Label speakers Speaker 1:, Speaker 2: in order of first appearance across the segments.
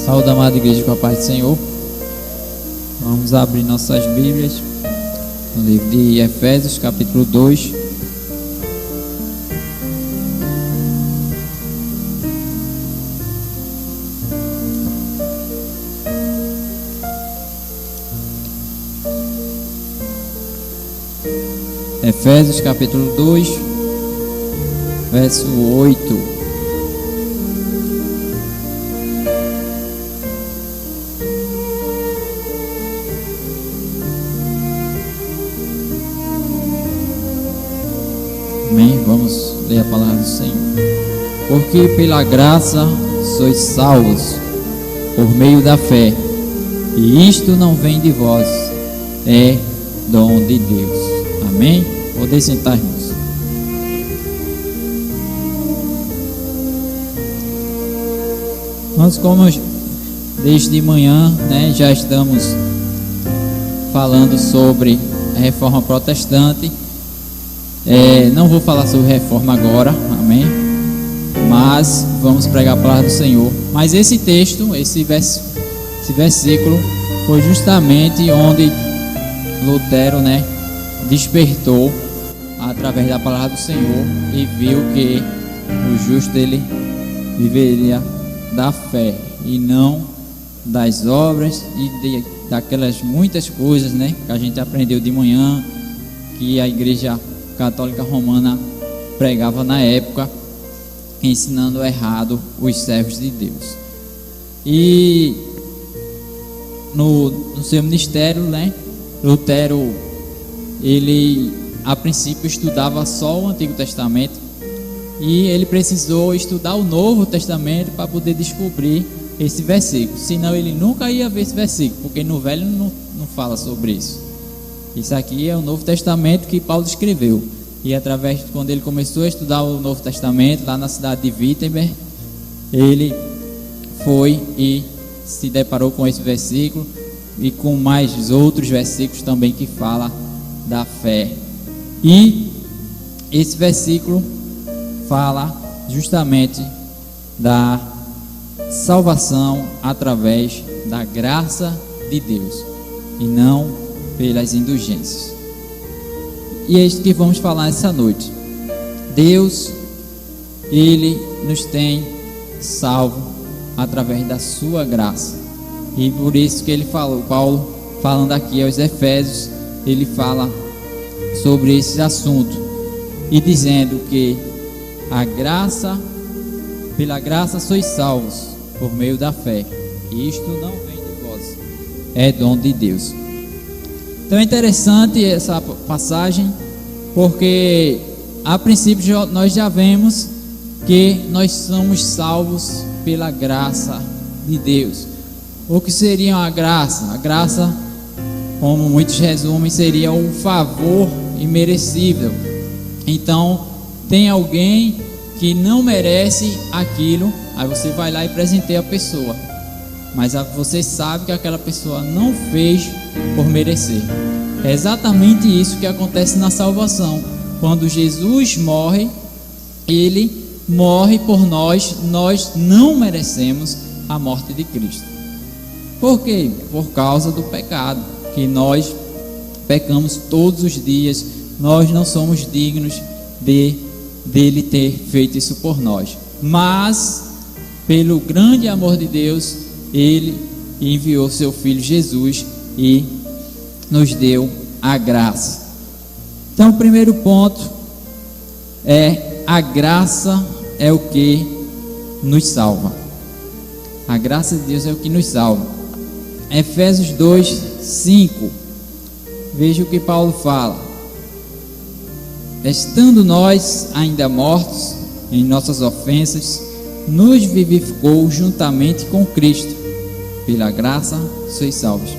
Speaker 1: Saúde, amada igreja, com a paz do Senhor. Vamos abrir nossas Bíblias no livro de Efésios, capítulo 2. Efésios, capítulo 2, verso 8. Amém? Vamos ler a palavra do Senhor. Porque pela graça sois salvos, por meio da fé, e isto não vem de vós, é dom de Deus. Amém? Podem sentar, irmãos. Nós, como desde de manhã, já estamos falando sobre a reforma protestante. Não vou falar sobre reforma agora, amém? Mas vamos pregar a palavra do Senhor. Mas esse texto, esse versículo, foi justamente onde Lutero, despertou através da palavra do Senhor e viu que o justo ele viveria da fé e não das obras e daquelas muitas coisas, que a gente aprendeu de manhã, que a igreja católica romana pregava na época, ensinando errado os servos de Deus. E no seu ministério, Lutero, ele a princípio estudava só o Antigo Testamento e ele precisou estudar o Novo Testamento para poder descobrir esse versículo, senão ele nunca ia ver esse versículo, porque no Velho não fala sobre isso. Isso aqui é o Novo Testamento que Paulo escreveu. E através, quando ele começou a estudar o Novo Testamento, lá na cidade de Wittenberg, ele foi e se deparou com esse versículo e com mais outros versículos também que fala da fé. E esse versículo fala justamente da salvação através da graça de Deus e não pelas indulgências. E é isso que vamos falar essa noite. Deus, Ele nos tem salvo através da sua graça. E por isso que ele falou, Paulo falando aqui aos Efésios, ele fala sobre esse assunto e dizendo que a graça, pela graça sois salvos por meio da fé. E isto não vem de vós, é dom de Deus. Então é interessante essa passagem, porque a princípio nós já vemos que nós somos salvos pela graça de Deus. O que seria a graça? A graça, como muitos resumem, seria um favor imerecível. Então, tem alguém que não merece aquilo, aí você vai lá e presenteia a pessoa. Mas você sabe que aquela pessoa não fez por merecer. É exatamente isso que acontece na salvação. Quando Jesus morre, Ele morre por nós. Nós não merecemos a morte de Cristo. Por quê? Por causa do pecado, que nós pecamos todos os dias. Nós não somos dignos dele ter feito isso por nós. Mas, pelo grande amor de Deus, Ele enviou seu Filho Jesus e nos deu a graça. Então, o primeiro ponto é: a graça é o que nos salva. A graça de Deus é o que nos salva. Efésios 2, 5. Veja o que Paulo fala: estando nós ainda mortos em nossas ofensas, nos vivificou juntamente com Cristo. Pela graça sois salvos.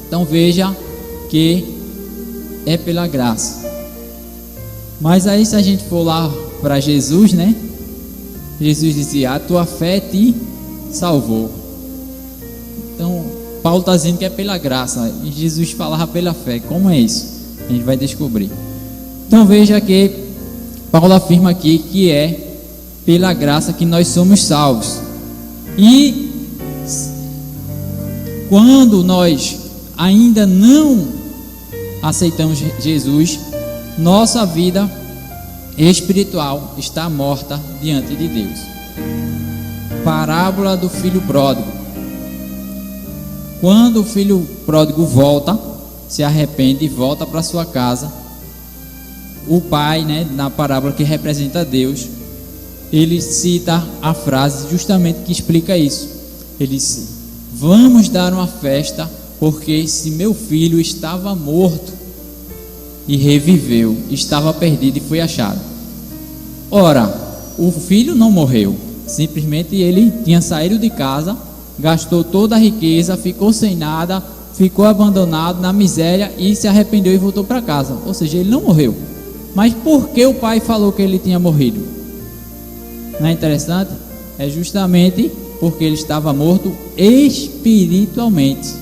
Speaker 1: Então veja que é pela graça. Mas aí, se a gente for lá para Jesus, Jesus dizia: a tua fé te salvou. Então Paulo está dizendo que é pela graça, e Jesus falava pela fé. Como é isso? A gente vai descobrir. Então veja que Paulo afirma aqui que é pela graça que nós somos salvos. E quando nós ainda não aceitamos Jesus, nossa vida espiritual está morta diante de Deus. Parábola do filho pródigo. Quando o filho pródigo volta, se arrepende e volta para sua casa, o pai, na parábola que representa Deus, ele cita a frase justamente que explica isso. Ele diz: vamos dar uma festa, porque esse meu filho estava morto e reviveu, estava perdido e foi achado. Ora, o filho não morreu, simplesmente ele tinha saído de casa, gastou toda a riqueza, ficou sem nada, ficou abandonado na miséria e se arrependeu e voltou para casa. Ou seja, ele não morreu. Mas por que o pai falou que ele tinha morrido? Não é interessante? É justamente porque ele estava morto espiritualmente.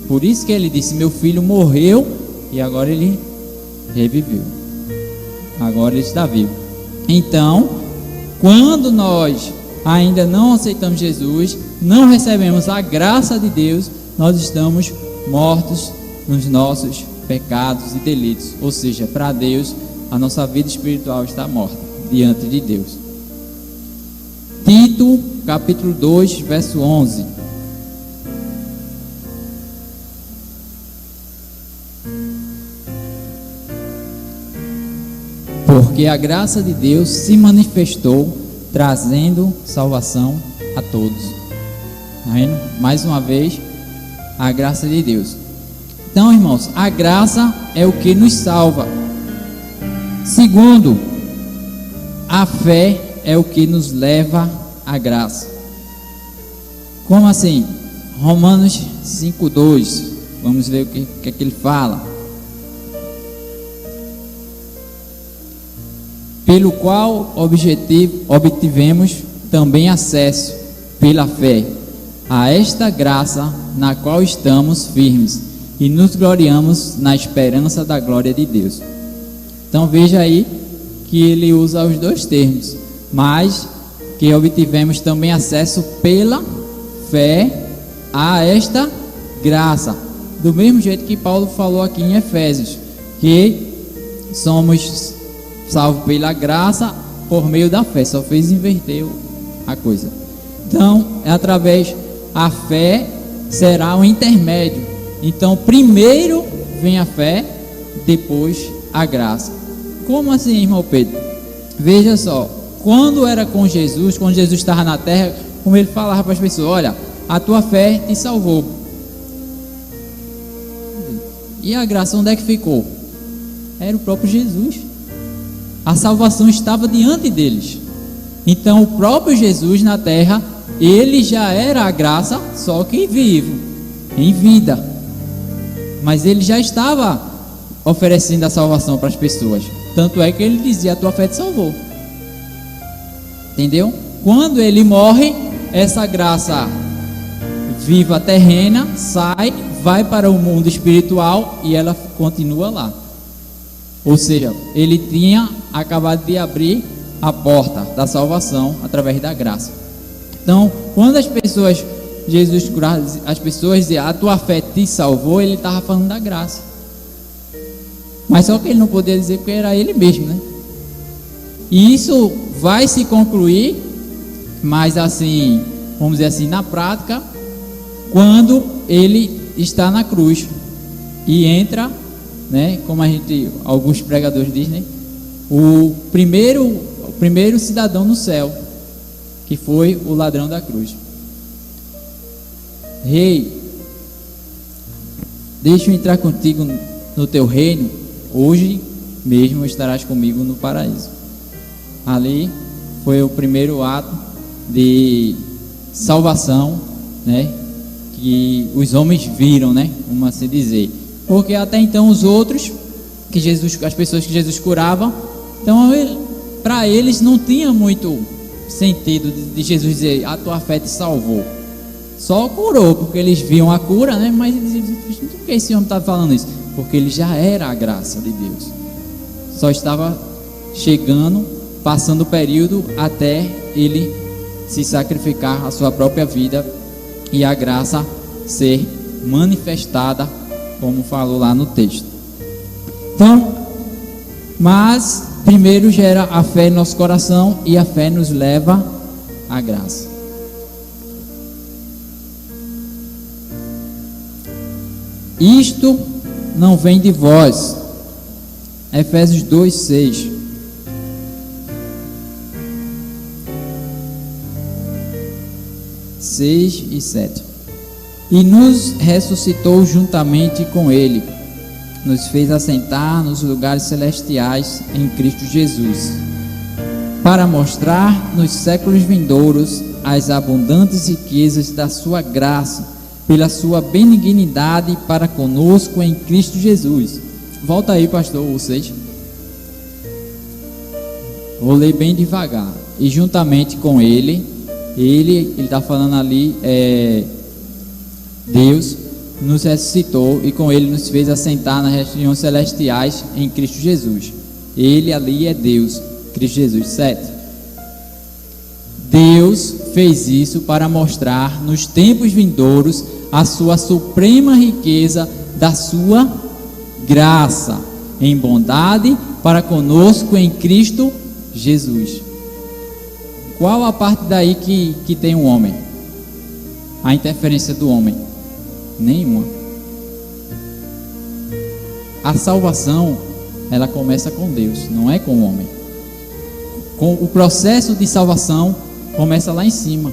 Speaker 1: Por isso que ele disse: meu filho morreu e agora ele reviveu. Agora ele está vivo. Então, quando nós ainda não aceitamos Jesus, não recebemos a graça de Deus, nós estamos mortos nos nossos pecados e delitos. Ou seja, para Deus, a nossa vida espiritual está morta diante de Deus. Tito, capítulo 2, verso 11. Porque a graça de Deus se manifestou, trazendo salvação a todos. Tá vendo? Mais uma vez, a graça de Deus. Então, irmãos, a graça é o que nos salva. Segundo, a fé é o que nos leva à graça. Como assim? Romanos 5:2. Vamos ver o que é que ele fala. Pelo qual obtivemos também acesso, pela fé, a esta graça na qual estamos firmes e nos gloriamos na esperança da glória de Deus. Então veja aí que ele usa os dois termos, mas que obtivemos também acesso pela fé a esta graça, do mesmo jeito que Paulo falou aqui em Efésios, que somos salvos pela graça por meio da fé. Só fez inverter a coisa. Então, através a fé será um intermédio. Então, primeiro vem a fé, depois a graça. Como assim, irmão Pedro? Veja só, quando era com Jesus, quando Jesus estava na terra, como ele falava para as pessoas: olha, a tua fé te salvou. E a graça onde é que ficou? Era o próprio Jesus. A salvação estava diante deles. Então o próprio Jesus na terra, ele já era a graça, só que vivo, em vida. Mas ele já estava oferecendo a salvação para as pessoas. Tanto é que ele dizia: a tua fé te salvou. Entendeu? Quando ele morre, essa graça viva terrena sai, vai para o mundo espiritual e ela continua lá. Ou seja, ele tinha acabado de abrir a porta da salvação através da graça. Então, quando as pessoas, Jesus curava, as pessoas diziam: a tua fé te salvou, ele estava falando da graça. Mas só que ele não podia dizer porque era ele mesmo, né? E isso vai se concluir, mas assim, vamos dizer assim, na prática, quando ele está na cruz e entra, né, como alguns pregadores dizem, né, o primeiro cidadão no céu, que foi o ladrão da cruz. Rei, deixa eu entrar contigo no teu reino, hoje mesmo estarás comigo no paraíso. Ali foi o primeiro ato de salvação, né, que os homens viram, né, como assim dizer, porque até então os outros as pessoas que Jesus curava, então para eles não tinha muito sentido de Jesus dizer: a tua fé te salvou. Só curou, porque eles viam a cura, né? Mas eles diziam: por que esse homem está falando isso? Porque ele já era a graça de Deus, só estava chegando, passando o período até ele se sacrificar a sua própria vida e a graça ser manifestada, como falou lá no texto. Então, mas primeiro gera a fé em nosso coração, e a fé nos leva à graça. Isto não vem de vós. Efésios 2:6. Seis e 7. E nos ressuscitou juntamente com ele, nos fez assentar nos lugares celestiais em Cristo Jesus, para mostrar nos séculos vindouros as abundantes riquezas da sua graça, pela sua benignidade para conosco em Cristo Jesus. Volta aí, pastor, vocês. Vou ler bem devagar. E juntamente com ele está falando ali, Deus nos ressuscitou e com ele nos fez assentar nas regiões celestiais em Cristo Jesus. Ele ali é Deus, Cristo Jesus. 7. Deus fez isso para mostrar nos tempos vindouros a sua suprema riqueza da sua graça em bondade para conosco em Cristo Jesus. Qual a parte daí que tem o homem? A interferência do homem? Nenhuma. A salvação, ela começa com Deus, não é com o homem. O processo de salvação começa lá em cima.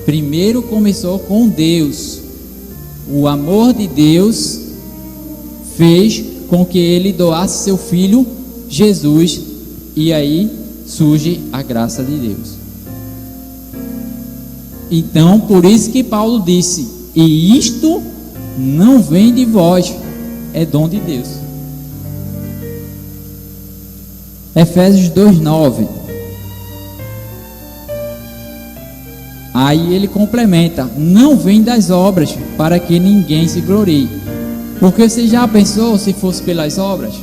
Speaker 1: Primeiro começou com Deus. O amor de Deus fez com que ele doasse seu filho Jesus, e aí surge a graça de Deus. Então, por isso que Paulo disse: e isto não vem de vós, é dom de Deus. Efésios 2:9. Aí ele complementa: não vem das obras, para que ninguém se glorie. Porque você já pensou se fosse pelas obras?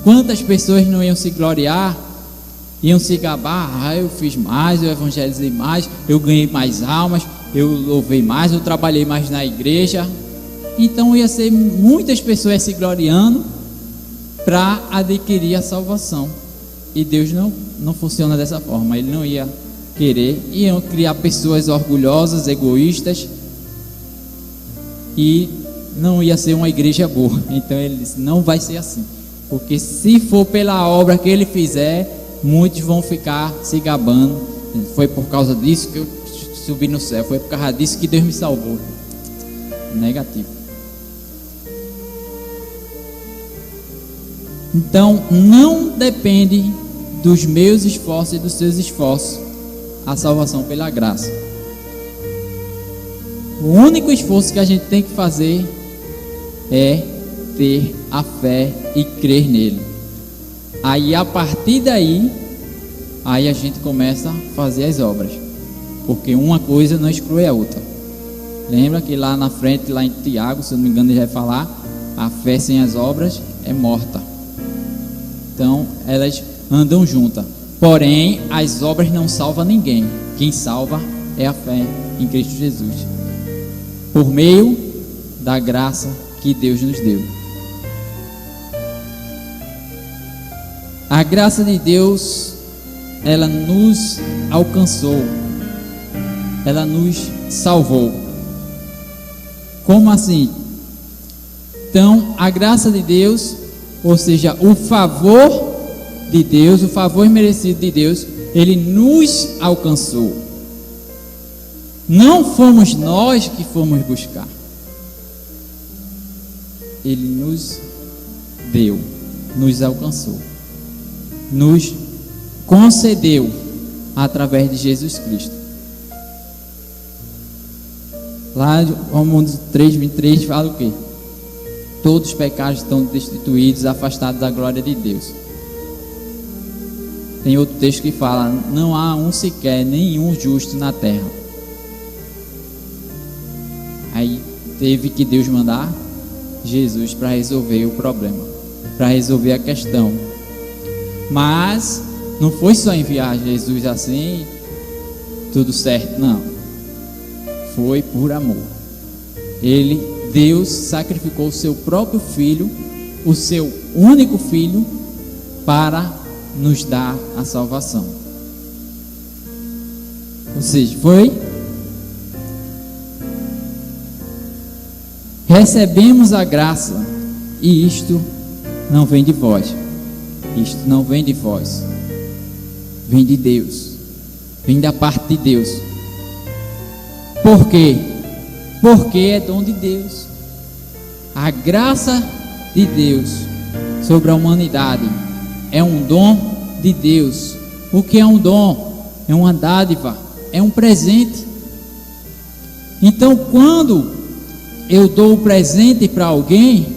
Speaker 1: Quantas pessoas não iam se gloriar? Iam se gabar: eu fiz mais, eu evangelizei mais, eu ganhei mais almas, eu louvei mais, eu trabalhei mais na igreja. Então ia ser muitas pessoas se gloriando para adquirir a salvação. E Deus não funciona dessa forma. Ele não ia querer, iam criar pessoas orgulhosas, egoístas, e não ia ser uma igreja boa. Então ele disse: não vai ser assim, porque se for pela obra que ele fizer, muitos vão ficar se gabando. Foi por causa disso que eu subi no céu, foi por causa disso que Deus me salvou. Negativo. Então não depende dos meus esforços e dos seus esforços a salvação pela graça. O único esforço que a gente tem que fazer é ter a fé e crer nele. Aí a partir daí, aí a gente começa a fazer as obras, porque uma coisa não exclui a outra. Lembra que lá na frente, lá em Tiago, se eu não me engano, ele vai falar: a fé sem as obras é morta. Então elas andam juntas. Porém, as obras não salvam ninguém. Quem salva é a fé em Cristo Jesus, por meio da graça que Deus nos deu. A graça de Deus, ela nos alcançou, ela nos salvou. Como assim? Então, a graça de Deus, ou seja, o favor de Deus, o favor merecido de Deus, ele nos alcançou. Não fomos nós que fomos buscar. Ele nos deu, nos alcançou, nos concedeu através de Jesus Cristo. Lá em Romanos 3:23 fala o quê? Todos os pecados estão destituídos, afastados da glória de Deus. Tem outro texto que fala: não há um sequer, nenhum justo na terra. Aí teve que Deus mandar Jesus para resolver o problema, para resolver a questão. Mas não foi só enviar Jesus assim, tudo certo, não. Foi por amor. Deus sacrificou o seu próprio filho, o seu único filho, para nos dar a salvação. Ou seja, recebemos a graça, e isto não vem de vós. Isto não vem de vós. Vem de Deus. Vem da parte de Deus. Por quê? Porque é dom de Deus. A graça de Deus sobre a humanidade é um dom de Deus. O que é um dom? É uma dádiva, é um presente. Então, quando eu dou o presente para alguém,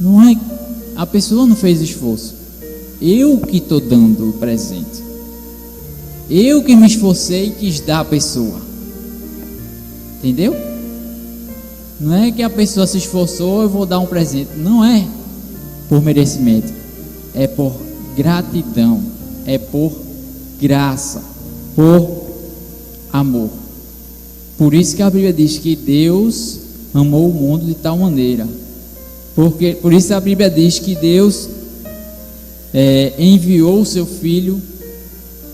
Speaker 1: não é, a pessoa não fez esforço. Eu que estou dando o presente. Eu que me esforcei e quis dar à pessoa. Entendeu? Não é que a pessoa se esforçou, eu vou dar um presente. Não é por merecimento. É por gratidão. É por graça. Por amor. Por isso que a Bíblia diz que Deus amou o mundo de tal maneira. Por isso a Bíblia diz que Deus enviou o seu Filho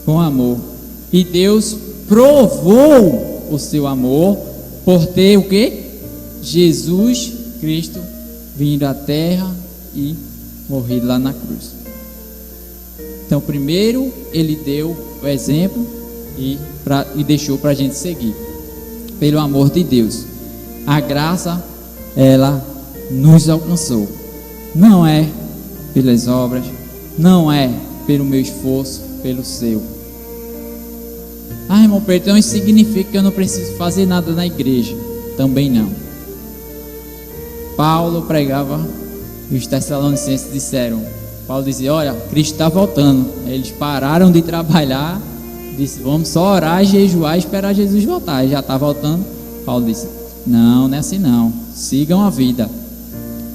Speaker 1: com amor. E Deus provou o seu amor por ter o quê? Jesus Cristo vindo à terra e morrido lá na cruz. Então, primeiro Ele deu o exemplo e deixou para a gente seguir. Pelo amor de Deus, a graça, ela nos alcançou. Não é pelas obras, não é pelo meu esforço, pelo seu. Ah, irmão Pedro, então isso significa que eu não preciso fazer nada na igreja? Também não. Paulo pregava e os Tessalonicenses disseram, Paulo dizia, olha, Cristo está voltando. Eles pararam de trabalhar, disse, vamos só orar, jejuar e esperar Jesus voltar. Ele já está voltando. Paulo disse, não é assim não, sigam a vida,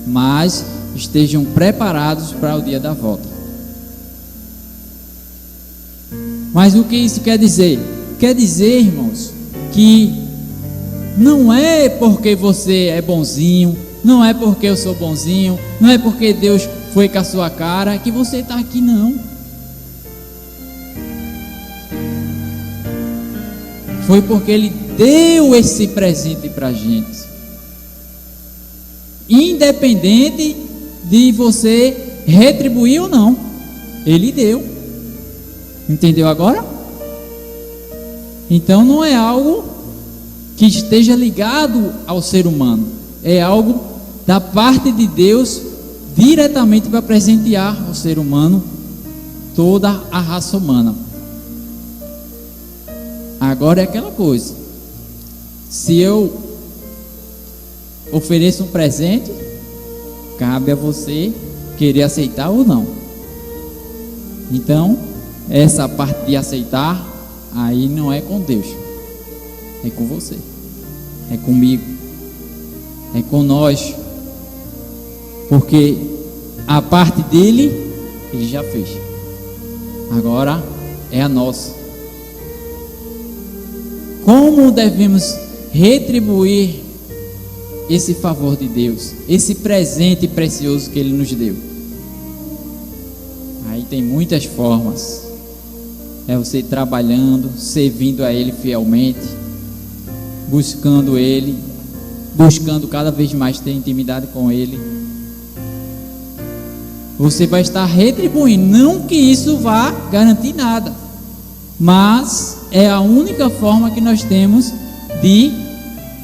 Speaker 1: mas estejam preparados para o dia da volta. Mas o que isso quer dizer? Quer dizer, irmãos, que não é porque você é bonzinho, não é porque eu sou bonzinho, não é porque Deus foi com a sua cara que você está aqui, não. Foi porque Ele deu esse presente para a gente, independente de você retribuir ou não. Ele deu. Entendeu agora? Então não é algo que esteja ligado ao ser humano, é algo da parte de Deus diretamente para presentear ao ser humano, toda a raça humana. Agora é aquela coisa, se eu ofereço um presente, cabe a você querer aceitar ou não. Então, essa parte de aceitar, aí não é com Deus, é com você, é comigo, é com nós, porque a parte dele, ele já fez, agora é a nossa. Como devemos retribuir esse favor de Deus, esse presente precioso que Ele nos deu? Aí tem muitas formas. É você trabalhando, servindo a Ele fielmente, buscando Ele, buscando cada vez mais ter intimidade com Ele. Você vai estar retribuindo, não que isso vá garantir nada, mas é a única forma que nós temos de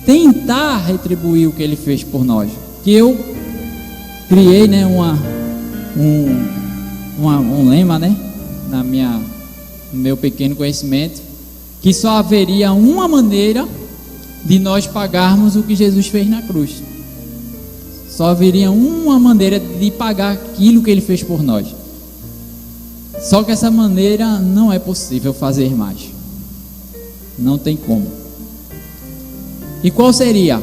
Speaker 1: tentar retribuir o que Ele fez por nós. Que eu criei, né, um lema, né, no meu pequeno conhecimento, que só haveria uma maneira de nós pagarmos o que Jesus fez na cruz. Só haveria uma maneira de pagar aquilo que Ele fez por nós. Só que essa maneira não é possível fazer mais. Não tem como. E qual seria?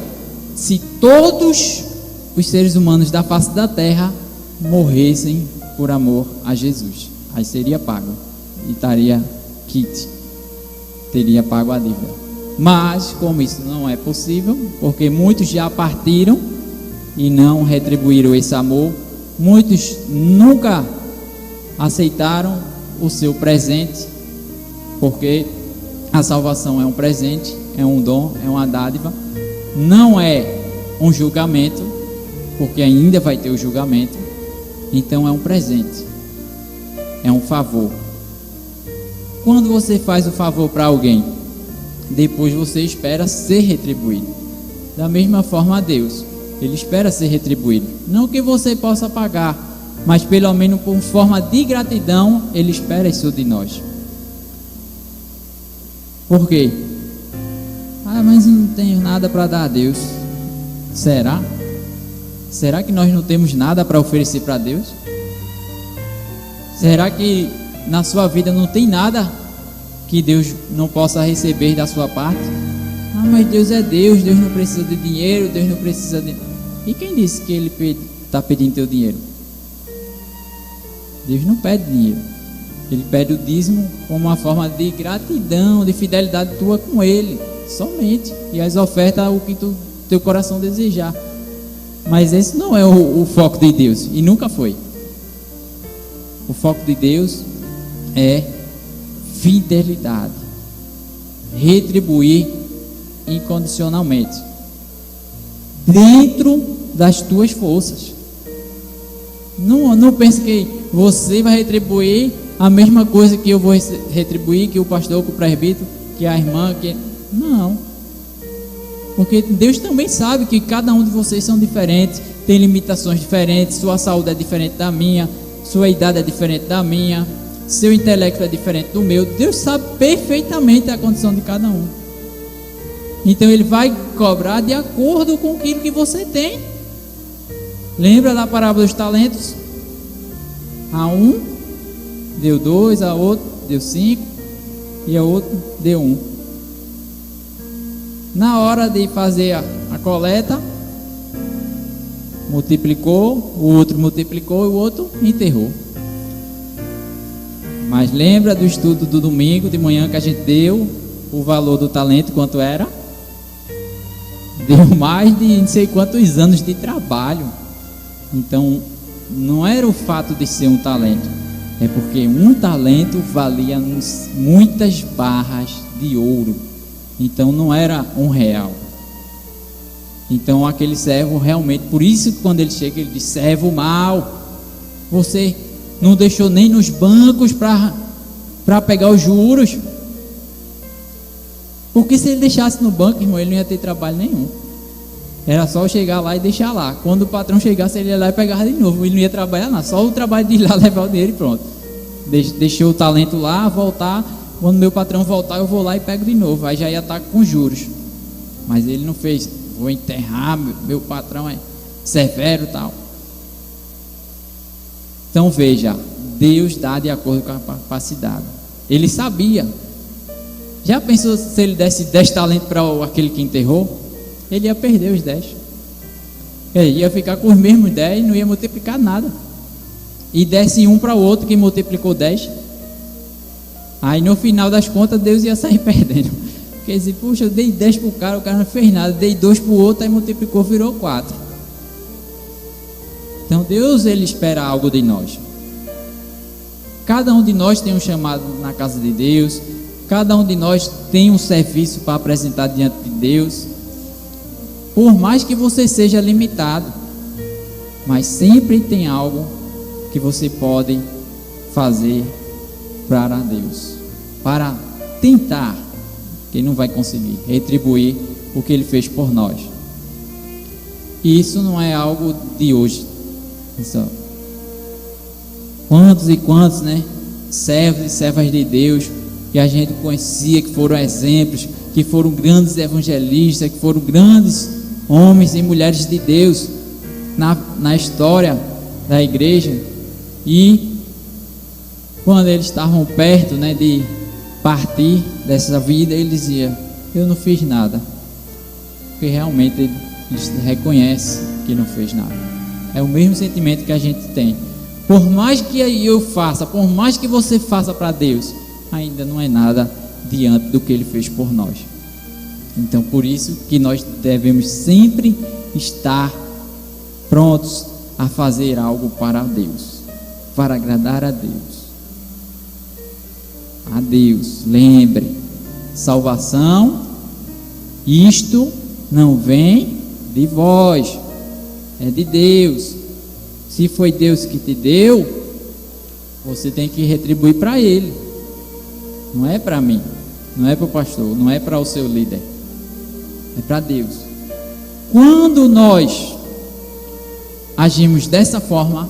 Speaker 1: Se todos os seres humanos da face da terra morressem por amor a Jesus, aí seria pago e estaria quite, teria pago a dívida. Mas como isso não é possível, porque muitos já partiram e não retribuíram esse amor, muitos nunca aceitaram o seu presente, porque a salvação é um presente, é um dom, é uma dádiva, não é um julgamento, porque ainda vai ter o julgamento. Então é um presente, é um favor. Quando você faz o favor para alguém, depois você espera ser retribuído. Da mesma forma a Deus, Ele espera ser retribuído. Não que você possa pagar, mas pelo menos por forma de gratidão, Ele espera isso de nós. Por quê? Mas eu não tenho nada para dar a Deus. Será? Será que nós não temos nada para oferecer para Deus? Será que na sua vida não tem nada que Deus não possa receber da sua parte? Mas Deus é Deus, Deus não precisa de dinheiro, Deus não precisa de... E quem disse que Ele está pedindo teu dinheiro? Deus não pede dinheiro. Ele pede o dízimo como uma forma de gratidão, de fidelidade tua com Ele, somente. E as ofertas, o que teu coração desejar. Mas esse não é o foco de Deus, e nunca foi. O foco de Deus é fidelidade, retribuir incondicionalmente, dentro das tuas forças. Não pense que você vai retribuir a mesma coisa que eu vou retribuir, que o pastor, que o presbítero, que a irmã, que... Não. Porque Deus também sabe que cada um de vocês são diferentes, tem limitações diferentes, sua saúde é diferente da minha, sua idade é diferente da minha, seu intelecto é diferente do meu. Deus sabe perfeitamente a condição de cada um. Então Ele vai cobrar de acordo com aquilo que você tem. Lembra da parábola dos talentos? A um deu 2, a outro deu 5 e a outro deu 1. Na hora de fazer a coleta, multiplicou, o outro multiplicou e o outro enterrou. Mas lembra do estudo do domingo de manhã que a gente deu o valor do talento, quanto era? Deu mais de não sei quantos anos de trabalho. Então não era o fato de ser um talento, é porque um talento valia muitas barras de ouro. Então não era R$1. Então aquele servo realmente, por isso que quando ele chega, ele diz: servo mau, você não deixou nem nos bancos para pegar os juros. Porque se ele deixasse no banco, irmão, ele não ia ter trabalho nenhum. Era só chegar lá e deixar lá. Quando o patrão chegasse, ele ia lá e pegava de novo. Ele não ia trabalhar nada, só o trabalho de ir lá levar o dinheiro e pronto. Deixou o talento lá, voltar. Quando meu patrão voltar, eu vou lá e pego de novo. Aí já ia estar com juros. Mas ele não fez: vou enterrar, meu patrão é severo e tal. Então veja, Deus dá de acordo com a capacidade. Ele sabia. Já pensou se ele desse 10 talentos para aquele que enterrou? Ele ia perder os 10. Ele ia ficar com os mesmos 10, não ia multiplicar nada. E desse um para o outro que multiplicou 10. Aí no final das contas Deus ia sair perdendo. Quer dizer, puxa, eu dei 10 para o cara não fez nada. Dei 2 para o outro, aí multiplicou, virou 4. Então Deus, Ele espera algo de nós. Cada um de nós tem um chamado na casa de Deus. Cada um de nós tem um serviço para apresentar diante de Deus. Por mais que você seja limitado, mas sempre tem algo que você pode fazer para Deus, para tentar, que não vai conseguir retribuir o que Ele fez por nós. E isso não é algo de hoje. Quantos e quantos, servos e servas de Deus que a gente conhecia, que foram exemplos, que foram grandes evangelistas, que foram grandes homens e mulheres de Deus na história da igreja. E quando eles estavam perto, de partir dessa vida, ele dizia: eu não fiz nada. Porque realmente eles reconhecem que não fez nada. É o mesmo sentimento que a gente tem. Por mais que eu faça, por mais que você faça para Deus, ainda não é nada diante do que Ele fez por nós. Então, por isso que nós devemos sempre estar prontos a fazer algo para Deus, para agradar a Deus. A Deus, lembre, salvação, isto não vem de vós, é de Deus. Se foi Deus que te deu, você tem que retribuir para Ele. Não é para mim, não é para o pastor, não é para o seu líder, é para Deus. Quando nós agimos dessa forma,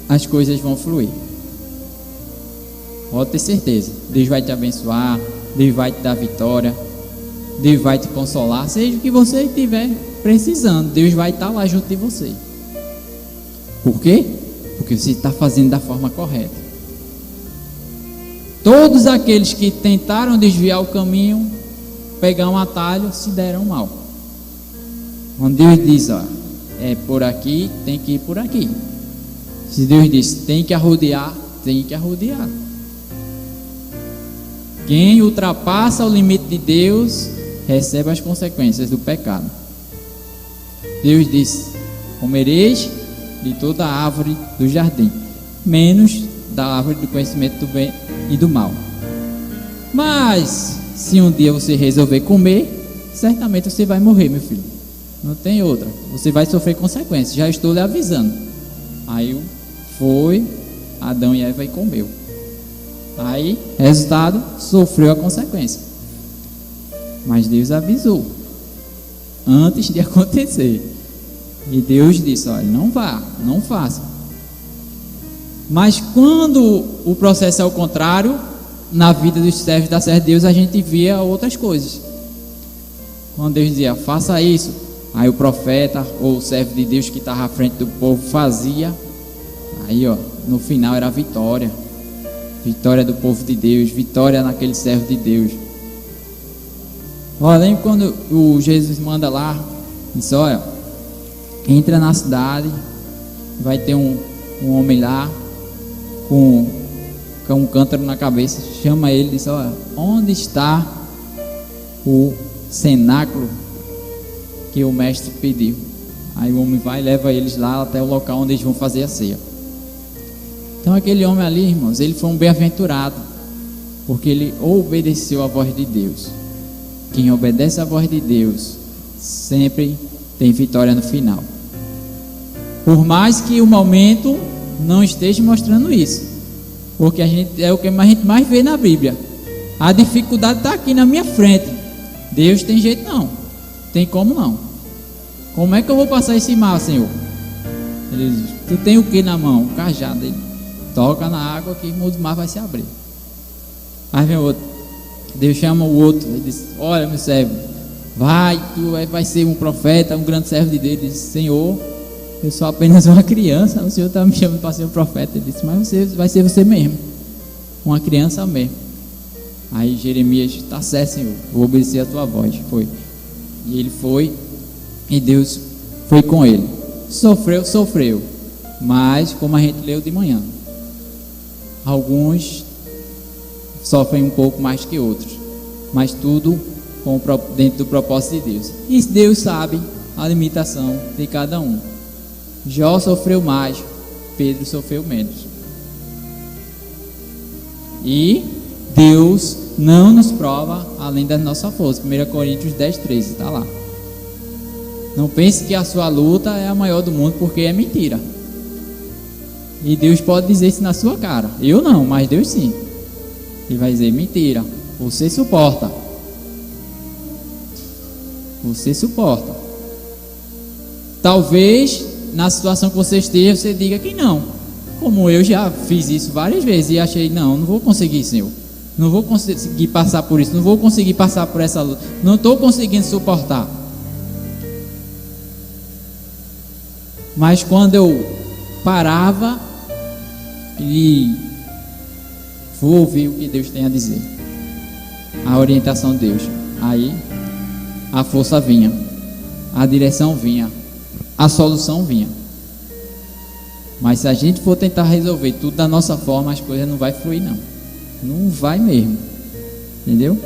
Speaker 1: as coisas vão fluir. Pode ter certeza, Deus vai te abençoar, Deus vai te dar vitória, Deus vai te consolar, seja o que você estiver precisando, Deus vai estar lá junto de você. Por quê? Porque você está fazendo da forma correta. Todos aqueles que tentaram desviar o caminho, pegar um atalho, se deram mal. Quando Deus diz, ó, é por aqui, tem que ir por aqui. Se Deus diz, tem que arrodear, tem que arrodear. Quem ultrapassa o limite de Deus, recebe as consequências do pecado. Deus disse, comereis de toda a árvore do jardim, menos da árvore do conhecimento do bem e do mal. Mas, se um dia você resolver comer, certamente você vai morrer, meu filho. Não tem outra. Você vai sofrer consequências. Já estou lhe avisando. Aí foi Adão e Eva e comeu. Aí, resultado, sofreu a consequência. Mas Deus avisou antes de acontecer. E Deus disse, olha, não vá, não faça. Mas quando o processo é o contrário, na vida dos servos da serva de Deus, a gente via outras coisas. Quando Deus dizia, faça isso, aí o profeta ou o servo de Deus que estava à frente do povo fazia. Aí, ó, no final era a vitória. Vitória do povo de Deus, vitória naquele servo de Deus. Olha, lembra quando o Jesus manda lá, disse, olha, entra na cidade, vai ter um homem lá com um cântaro na cabeça, chama ele e diz, olha, onde está o cenáculo que o mestre pediu? Aí o homem vai e leva eles lá até o local onde eles vão fazer a ceia. Então aquele homem ali, irmãos, ele foi um bem-aventurado, porque ele obedeceu à voz de Deus. Quem obedece à voz de Deus sempre tem vitória no final. Por mais que o momento não esteja mostrando isso, porque é o que a gente mais vê na Bíblia. A dificuldade está aqui na minha frente. Deus tem jeito não, tem como não. Como é que eu vou passar esse mar, Senhor? Ele diz, tu tem o que na mão? Um cajado. Ele toca na água que o mar vai se abrir. Aí vem outro. Deus chama o outro. Ele diz, olha meu servo, tu vai ser um profeta, um grande servo de Deus. Ele diz, Senhor, eu sou apenas uma criança, o Senhor está me chamando para ser um profeta. Ele disse, mas você vai ser você mesmo, uma criança mesmo. Aí Jeremias, está certo, Senhor, vou obedecer a tua voz. Foi. E ele foi, e Deus foi com ele. Sofreu, mas como a gente leu de manhã, alguns sofrem um pouco mais que outros, mas tudo dentro do propósito de Deus. E Deus sabe a limitação de cada um. Jó sofreu mais, Pedro sofreu menos. E Deus não nos prova além da nossa força. 1 Coríntios 10:13 está lá. Não pense que a sua luta é a maior do mundo, porque é mentira. E Deus pode dizer isso na sua cara. Eu não, mas Deus sim. Ele vai dizer, mentira, você suporta. Você suporta. Talvez na situação que você esteja, você diga que não. Como eu já fiz isso várias vezes e achei, não vou conseguir, Senhor. Não vou conseguir passar por isso, não vou conseguir passar por essa luta. Não estou conseguindo suportar. Mas quando eu parava e vou ouvir o que Deus tem a dizer, a orientação de Deus, aí a força vinha, a direção vinha, a solução vinha. Mas se a gente for tentar resolver tudo da nossa forma, as coisas não vai fluir não vai mesmo, entendeu?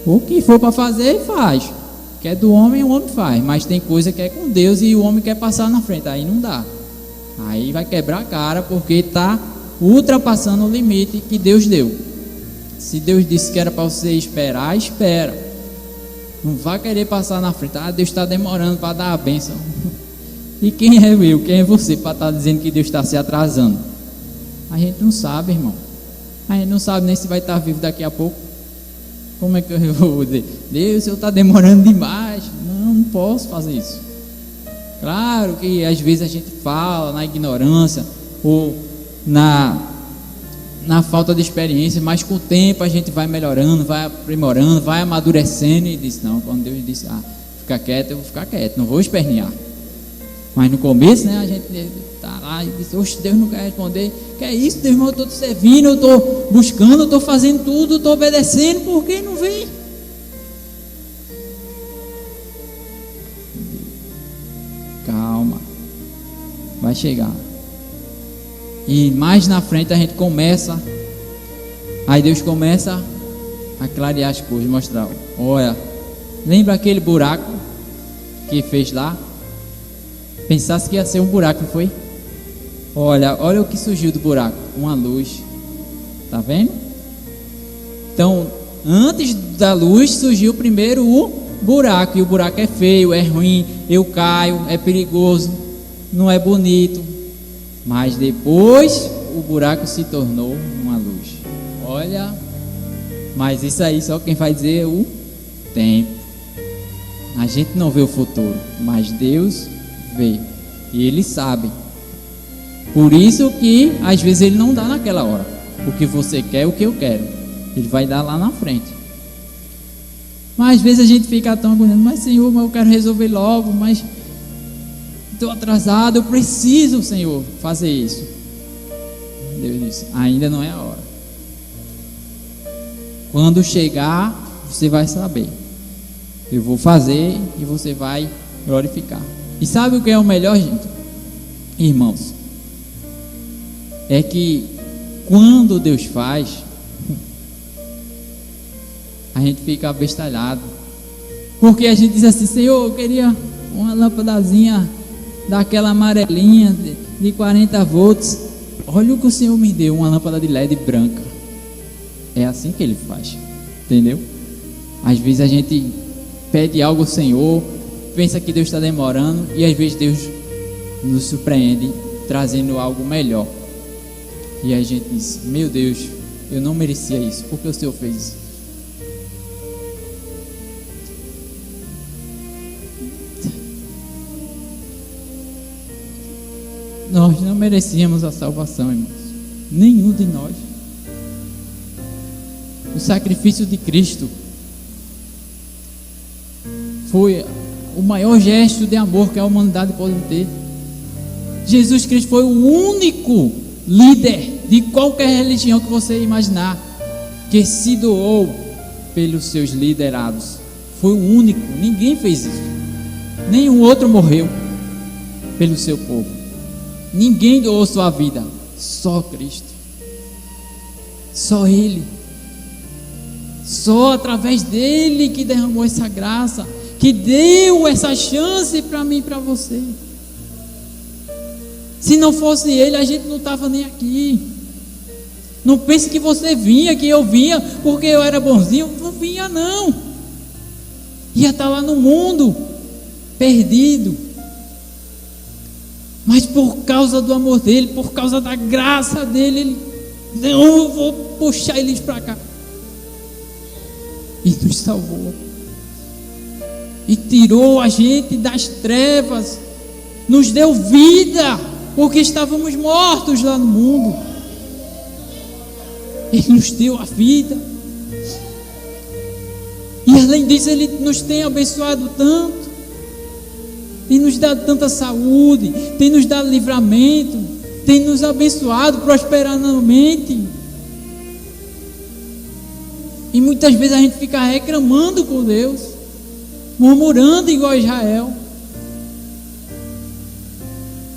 Speaker 1: O que for para fazer, faz. Que é do homem, o homem faz. Mas tem coisa que é com Deus e o homem quer passar na frente. Aí não dá. Aí vai quebrar a cara porque está ultrapassando o limite que Deus deu. Se Deus disse que era para você esperar, espera. Não vai querer passar na frente. Ah, Deus está demorando para dar a bênção. E quem é eu? Quem é você para estar dizendo que Deus está se atrasando? A gente não sabe, irmão. A gente não sabe nem se vai estar vivo daqui a pouco. Como é que eu vou dizer? Deus, o Senhor está demorando demais. Não posso fazer isso. Claro que às vezes a gente fala na ignorância ou na falta de experiência, mas com o tempo a gente vai melhorando, vai aprimorando, vai amadurecendo e diz, não, quando Deus disse, fica quieto, eu vou ficar quieto, não vou espernear. Mas no começo, né, a gente está lá e diz, oxe, Deus não quer responder. Que é isso, Deus, eu estou te servindo, eu estou buscando, eu estou fazendo tudo, estou obedecendo, por que não vem? Calma, vai chegar. E mais na frente a gente começa, aí Deus começa a clarear as coisas, mostrar, olha, lembra aquele buraco que fez lá? Pensasse que ia ser um buraco, não foi? Olha o que surgiu do buraco, uma luz, tá vendo? Então, antes da luz surgiu primeiro o buraco, e o buraco é feio, é ruim, eu caio, é perigoso, não é bonito, mas depois o buraco se tornou uma luz. Olha, mas isso aí só quem vai dizer é o tempo. A gente não vê o futuro, mas Deus vê, e Ele sabe. Por isso que às vezes Ele não dá naquela hora o que você quer, o que eu quero. Ele vai dar lá na frente. Mas às vezes a gente fica tão agoniado, mas Senhor, eu quero resolver logo, mas estou atrasado, eu preciso, Senhor, fazer isso. Deus disse, ainda não é a hora. Quando chegar, você vai saber. Eu vou fazer e você vai glorificar. E sabe o que é o melhor, gente? Irmãos, é que quando Deus faz, a gente fica abestalhado. Porque a gente diz assim, Senhor, eu queria uma lâmpadazinha daquela amarelinha de 40 volts. Olha o que o Senhor me deu, uma lâmpada de LED branca. É assim que Ele faz, entendeu? Às vezes a gente pede algo ao Senhor, pensa que Deus está demorando, e às vezes Deus nos surpreende trazendo algo melhor. E a gente diz, meu Deus, eu não merecia isso, porque o Senhor fez isso. Nós não merecíamos a salvação, irmãos. Nenhum de nós. O sacrifício de Cristo foi o maior gesto de amor que a humanidade pode ter. Jesus Cristo foi o único líder de qualquer religião que você imaginar que se doou pelos seus liderados. Foi o único, ninguém fez isso. Nenhum outro morreu pelo seu povo. Ninguém doou sua vida, só Cristo. Só Ele. Só através dele que derramou essa graça, que deu essa chance para mim e para você. Se não fosse Ele, a gente não estava nem aqui. Não pense que você vinha, que eu vinha porque eu era bonzinho. Não vinha não. Ia estar lá no mundo, perdido. Mas por causa do amor dele, por causa da graça dele, ele, não, eu vou puxar eles para cá. E nos salvou. E tirou a gente das trevas. Nos deu vida, porque estávamos mortos lá no mundo. Ele nos deu a vida. E além disso, Ele nos tem abençoado tanto. Tem nos dado tanta saúde, tem nos dado livramento, tem nos abençoado prosperamente. E muitas vezes a gente fica reclamando com Deus, murmurando igual Israel.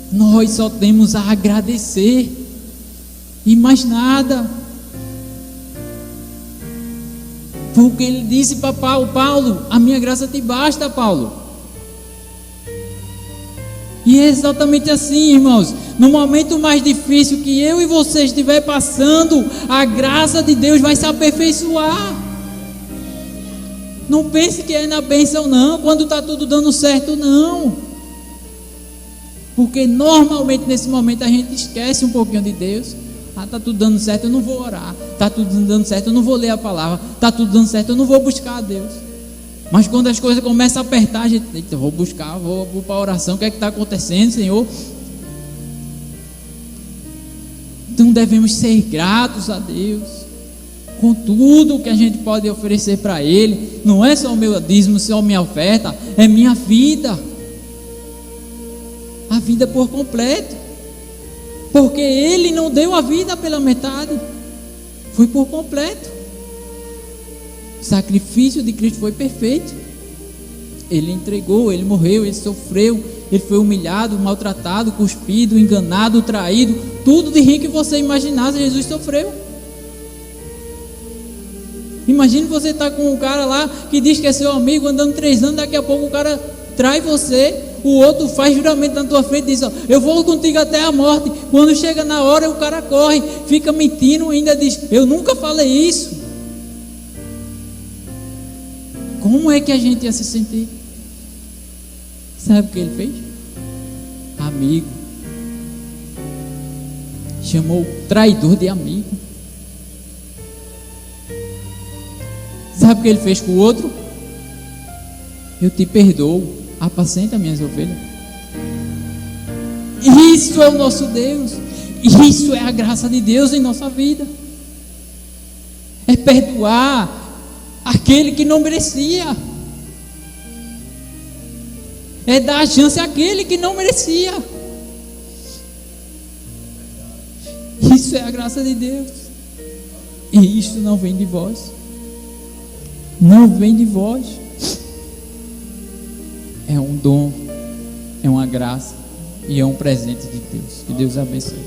Speaker 1: Nós só temos a agradecer e mais nada. Porque ele disse para Paulo: a minha graça te basta, Paulo. E é exatamente assim, irmãos. No momento mais difícil que eu e você estiver passando, a graça de Deus vai se aperfeiçoar. Não pense que é na bênção não, quando está tudo dando certo não. Porque normalmente nesse momento a gente esquece um pouquinho de Deus. Está tudo dando certo, eu não vou orar. Está tudo dando certo, eu não vou ler a palavra. Está tudo dando certo, eu não vou buscar a Deus. Mas quando as coisas começam a apertar, a gente, eita, vou buscar, vou para a oração. O que é que está acontecendo, Senhor? Então devemos ser gratos a Deus com tudo que a gente pode oferecer para Ele. Não é só o meu dízimo, só a minha oferta, é minha vida. A vida por completo. Porque Ele não deu a vida pela metade, foi por completo. O sacrifício de Cristo foi perfeito. Ele entregou, Ele morreu, Ele sofreu, Ele foi humilhado, maltratado, cuspido, enganado, traído. Tudo de ruim que você imaginasse, Jesus sofreu. Imagine você estar com um cara lá que diz que é seu amigo, andando 3 anos, daqui a pouco o cara trai você. O outro faz juramento na tua frente e diz: ó, eu vou contigo até a morte. Quando chega na hora, o cara corre, fica mentindo, ainda diz: eu nunca falei isso. Como é que a gente ia se sentir? Sabe o que ele fez? Amigo. Chamou o traidor de amigo. Sabe o que ele fez com o outro? Eu te perdoo. Apacenta minhas ovelhas. Isso é o nosso Deus. Isso é a graça de Deus em nossa vida. É perdoar aquele que não merecia. É dar a chance àquele que não merecia. Isso é a graça de Deus. E isso não vem de vós. Não vem de vós. É um dom, é uma graça e é um presente de Deus. Que Deus abençoe.